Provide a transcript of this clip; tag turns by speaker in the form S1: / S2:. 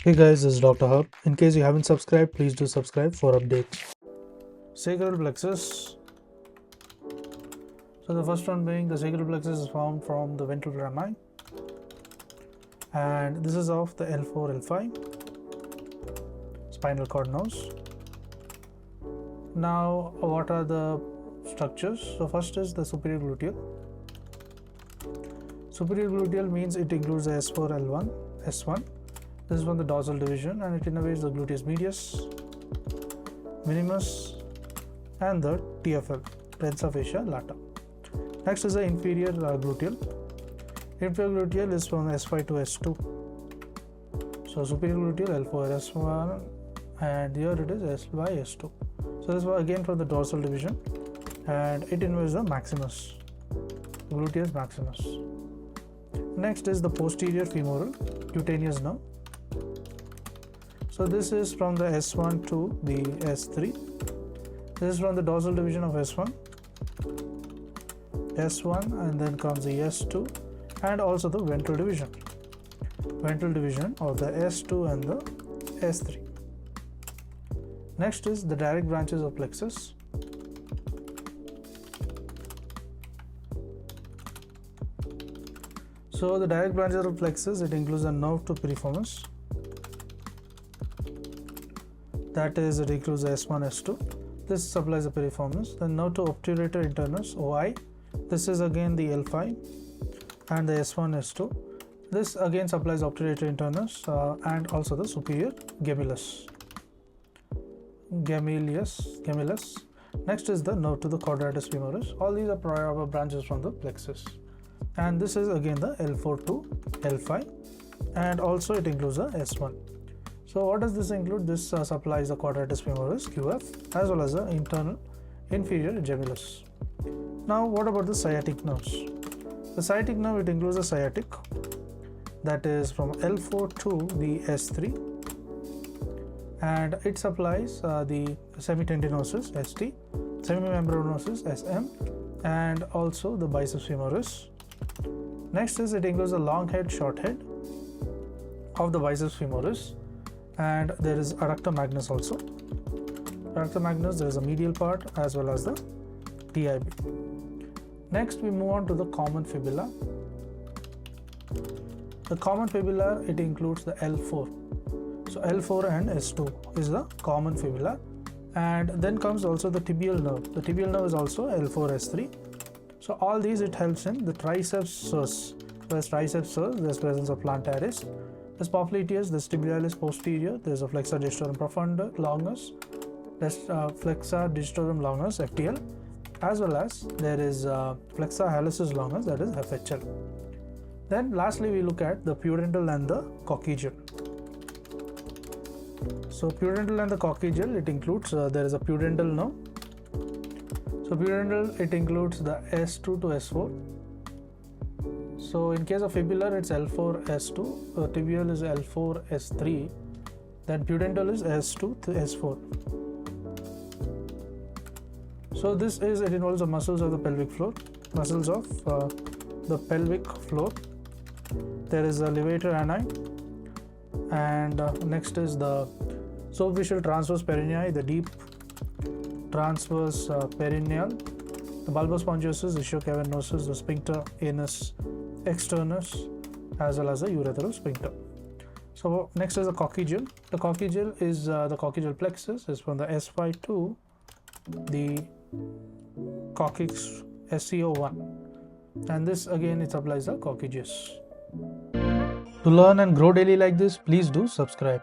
S1: Hey guys, this is Dr. Hub. In case you haven't subscribed, please do subscribe for updates. Sacral plexus. So the first one being the sacral plexus is formed from the ventral rami, and this is of the L4, L5 spinal cord nose. Now, what are the structures? So first is the superior gluteal. Superior gluteal means it includes the S4, L1, S1. This is from the dorsal division, and it innervates the gluteus medius, minimus, and the TFL, tensor fascia lata. Next is the inferior gluteal. Inferior gluteal is from S5 to S2. So superior gluteal L4, S1, and here it is S by S2. So this was again from the dorsal division, and it innervates the maximus, gluteus maximus. Next is the posterior femoral cutaneous nerve. So this is from the S1 to the S3. This is from the dorsal division of S1, and then comes the S2, and also the ventral division of the S2 and the S3. Next is the direct branches of plexus. So the direct branches of plexus, it includes a nerve to piriformis. That is, it includes the S1, S2. This supplies the piriformis. Then nerve to obturator internus, OI. This is again the L5 and the S1, S2. This again supplies obturator internus and also the superior gemellus. Next is the nerve to the quadratus femoris. All these are prior branches from the plexus. And this is again the L4 to L5, and also it includes the S1. So what does this include? This supplies the quadratus femoris, QF, as well as the inferior gemellus. Now what about the sciatic nerves? The sciatic nerve, it includes the sciatic, that is from L4 to the S3, and it supplies the semitendinosus, ST, semimembranosus, SM, and also the biceps femoris. Next is it includes the long head, short head of the biceps femoris, and there is adductor magnus also. Adductor magnus, there is a medial part as well as the TIB. Next we move on to the common fibula. The common fibula, it includes the L4. So L4 and S2 is the common fibula, and then comes also the tibial nerve. The tibial nerve is also L4, S3. So all these, it helps in the triceps sus. There's triceps sus, there's presence of plantaris. There's popliteus, there's tibialis posterior, there's a flexor digitorum profunda longus, there's flexor digitorum longus, FTL, as well as there is flexor hallucis longus, that is FHL. Then lastly we look at the pudendal and the coccygeal. So pudendal and the coccygeal, it includes, there is a pudendal nerve. So pudendal, it includes the S2 to S4. So in case of fibular, it's L4, S2, tibial is L4, S3, then pudendal is S2 to S4. So this is, it involves the muscles of the pelvic floor, There is a levator ani, and next is the superficial transverse perineal, the deep transverse perineal, the bulbus spongiosum, ischiocavernosus, the sphincter anus externus, as well as the urethral sphincter. So next is the coccygeal. The coccygeal is the coccygeal plexus is from the S5 to the coccyx SCO1, and this again it supplies the coccygeus. To learn and grow daily like this, please do subscribe.